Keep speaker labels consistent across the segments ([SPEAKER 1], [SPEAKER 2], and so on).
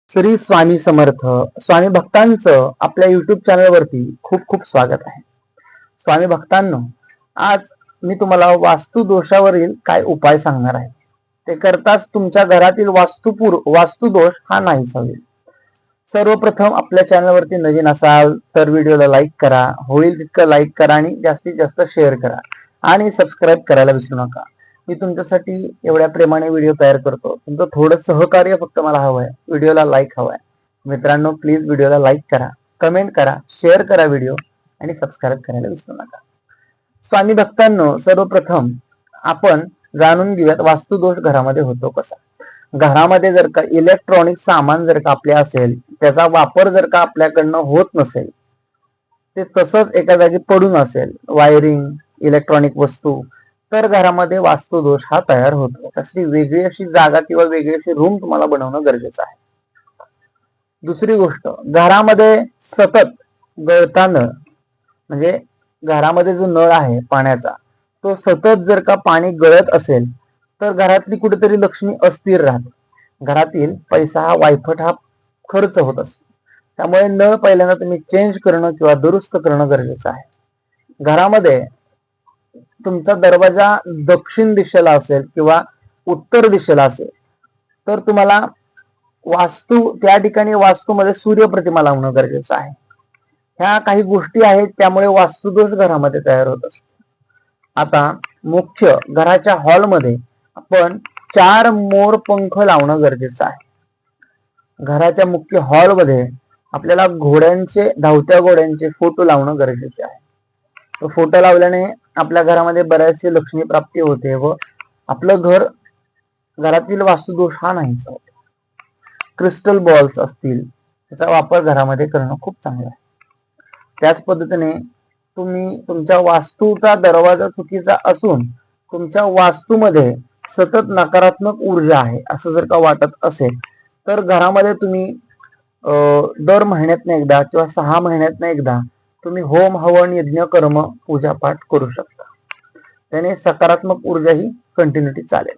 [SPEAKER 1] श्री स्वामी समर्थ. स्वामी भक्तांचं आपल्या युट्यूब चॅनलवरती खूप खूप स्वागत आहे. स्वामी भक्तांनो, आज मी तुम्हाला वास्तु दोषावरील काय उपाय सांगणार आहे. ते करताच तुमच्या घरातील वास्तुदोष हा नाहीसा होईल. सर्वप्रथम आपल्या चॅनलवरती नवीन असाल तर व्हिडिओला लाईक करा, होईल तितकं लाईक करा आणि जास्तीत जास्त शेअर करा आणि सबस्क्राईब करायला विसरू नका. मी तुमच्यासाठी एवढ्या प्रेमाने व्हिडिओ तयार करतो. तुमचं थोडं सहकार्य फक्त मला हवं आहे. व्हिडिओला लाईक हवं आहे. मित्रांनो, प्लीज व्हिडिओला लाईक करा, कमेंट करा, शेअर करा व्हिडिओ आणि सबस्क्राईब करायला विसरू नका. स्वामी भक्तांनो, सर्वप्रथम आपण जाणून घेऊयात वास्तुदोष घरामध्ये होतो कसा. घरामध्ये जर का इलेक्ट्रॉनिक सामान जर का आपले असेल, त्याचा वापर जर का आपल्याकडनं होत नसेल, ते तसंच एका जागी पडून असेल, वायरिंग, इलेक्ट्रॉनिक वस्तू, तर घरामध्ये वास्तुदोष हा तयार होतो. त्यासाठी वेगळी अशी जागा किंवा वेगळी अशी रूम तुम्हाला बनवणं गरजेचं आहे. दुसरी गोष्ट, घरामध्ये सतत गळता नळ, म्हणजे घरामध्ये जो नळ आहे पाण्याचा, तो सतत जर का पाणी गळत असेल तर घरातली कुठेतरी लक्ष्मी अस्थिर राहते. घरातील पैसा हा वायफट हा खर्च होत असतो. त्यामुळे नळ पहिल्यांदा तुम्ही चेंज करणं किंवा दुरुस्त करणं गरजेचं आहे. घरामध्ये तुमचा दरवाजा दक्षिण दिशेला असेल किंवा उत्तर दिशेला असेल तर तुम्हाला त्या ठिकाणी वास्तूमध्ये सूर्यप्रतिमा लावणं गरजेचं आहे. ह्या काही गोष्टी आहेत, त्यामुळे वास्तुदोष घरामध्ये तयार होत असतो. आता मुख्य घराच्या हॉलमध्ये आपण 4 मोर पंख लावणं गरजेचं आहे. घराच्या मुख्य हॉलमध्ये आपल्याला धावत्या घोड्यांचे फोटो लावणं गरजेचे आहे. तो फोटो लावल्याने आपल्या घरामध्ये बऱ्याचशी लक्ष्मी प्राप्ती होते व आपलं घरातील वास्तुदोष हा नाहीसा होतो. क्रिस्टल बॉल्स असतील, त्याचा वापर घरामध्ये करणं खूप चांगलं आहे. त्याच पद्धतीने तुम्ही तुमच्या वास्तूचा दरवाजा चुकीचा असून तुमच्या वास्तूमध्ये सतत नकारात्मक ऊर्जा आहे असं जर का वाटत असेल तर घरामध्ये तुम्ही दर महिन्यातनं एकदा किंवा 6 महिन्यातनं एकदा तुम्ही होम हवन यज्ञ कर्म पूजा पाठ करू शकता. त्याने सकारात्मक ऊर्जा ही कंटिन्युटी चालेल.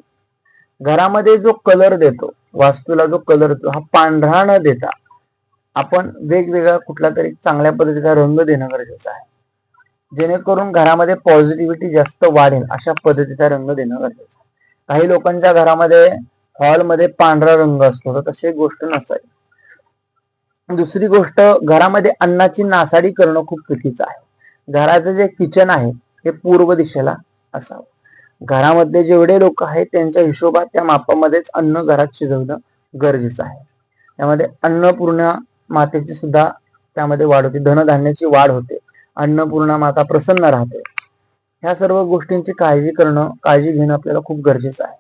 [SPEAKER 1] घरामध्ये जो कलर देतो, वास्तूला जो कलर देतो, हा पांढरा न देता आपण वेगवेगळा कुठला तरी चांगल्या पद्धतीचा रंग देणं गरजेचं आहे. जेणेकरून घरामध्ये पॉझिटिव्हिटी जास्त वाढेल अशा पद्धतीचा रंग देणं गरजेचं आहे. काही लोकांच्या घरामध्ये हॉलमध्ये पांढरा रंग असतो, तर तशी गोष्ट नसावी. दुसरी गोष्ट, घरामध्ये अन्नाची नासाडी करणं खूप चुकीचं आहे. घराचं जे किचन आहे हे पूर्व दिशेला असावं. घरामध्ये जेवढे लोक आहेत त्यांच्या हिशोबात त्या मापामध्येच अन्न घरात शिजवणं गरजेचं आहे. त्यामध्ये अन्नपूर्णा मातेची सुद्धा त्यामध्ये वाढ होते, धनधान्याची वाढ होते, अन्नपूर्णा माता प्रसन्न राहते. ह्या सर्व गोष्टींची काळजी घेणं आपल्याला खूप गरजेचं आहे.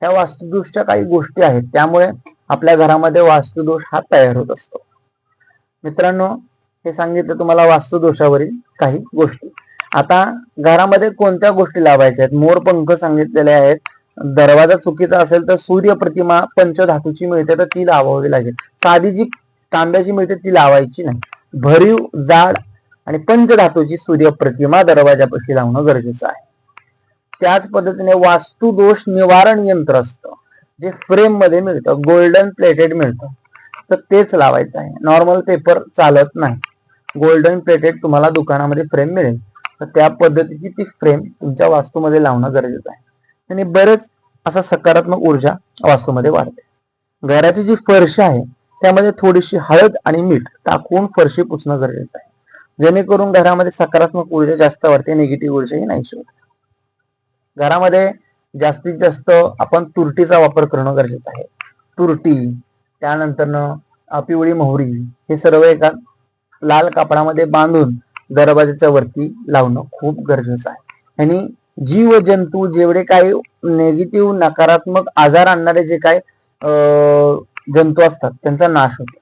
[SPEAKER 1] ह्या वास्तुदोषच्या काही गोष्टी आहेत, त्यामुळे आपल्या घरामध्ये वास्तुदोष हा तयार होत असतो. मित्रांनो, हे सांगितलं तुम्हाला वास्तुदोषावरील काही गोष्टी. आता घरामध्ये कोणत्या गोष्टी लावायच्या आहेत? मोरपंख सांगितलेले आहेत. दरवाजा चुकीचा असेल तर सूर्यप्रतिमा पंचधातूची मिळते तर ती लावावी लागेल. साधी जी तांब्याची मिळते ती लावायची नाही. भरीव जाड आणि पंचधातूची सूर्यप्रतिमा दरवाजापाशी लावणं गरजेचं आहे. त्याच पद्धतीने वास्तुदोष निवारण यंत्र असतं, जे फ्रेम मध्ये मिळतं, गोल्डन प्लेटेड मिळतं, तर तेच लावायचं आहे. नॉर्मल पेपर चालत नाही. गोल्डन प्लेटेड तुम्हाला दुकानामध्ये फ्रेम मिळेल, तर त्या पद्धतीची ती फ्रेम तुमच्या वास्तूमध्ये लावणं गरजेचं आहे. आणि बरेच असा सकारात्मक ऊर्जा वास्तूमध्ये वाढते. घराची जी फरशी आहे त्यामध्ये थोडीशी हळद आणि मीठ टाकून फरशी पुसणं गरजेचं आहे, जेणेकरून घरामध्ये सकारात्मक ऊर्जा जास्त वाढते, निगेटिव्ह ऊर्जा ही नाहीशी होते. घरामध्ये जास्तीत जास्त आपण तुरटीचा वापर करणं गरजेचं आहे. तुरटी, त्यानंतर पिवळी मोहरी, हे सर्व एका लाल कापडामध्ये बांधून दरवाजाच्या वरती लावणं खूप गरजेचं आहे. आणि जीव जंतू, जेवढे काही नेगेटिव्ह नकारात्मक आजार आणणारे जे काही जंतू असतात त्यांचा नाश होतो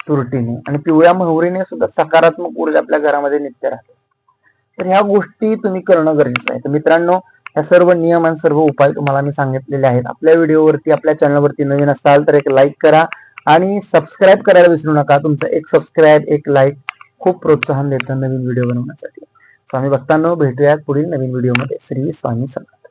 [SPEAKER 1] तुरटीने. आणि पिवळ्या मोहरीने सुद्धा सकारात्मक ऊर्जा आपल्या घरामध्ये नित्य राहते. तर ह्या गोष्टी तुम्ही करणं गरजेचं आहे. तर मित्रांनो, या सर्व नियम आणि सर्व उपाय तुम्हाला मी सांगितलेले आहेत. आपल्या व्हिडिओवरती, आपल्या चॅनलवरती नवीन असाल तर एक लाईक करा आणि सबस्क्राईब करायला विसरू नका. तुमचं एक सबस्क्राईब, एक लाईक खूप प्रोत्साहन देतं नवीन व्हिडिओ बनवण्यासाठी. स्वामी भक्तांनो, भेटूयात पुढील नवीन व्हिडिओमध्ये. श्री स्वामी समर्थ.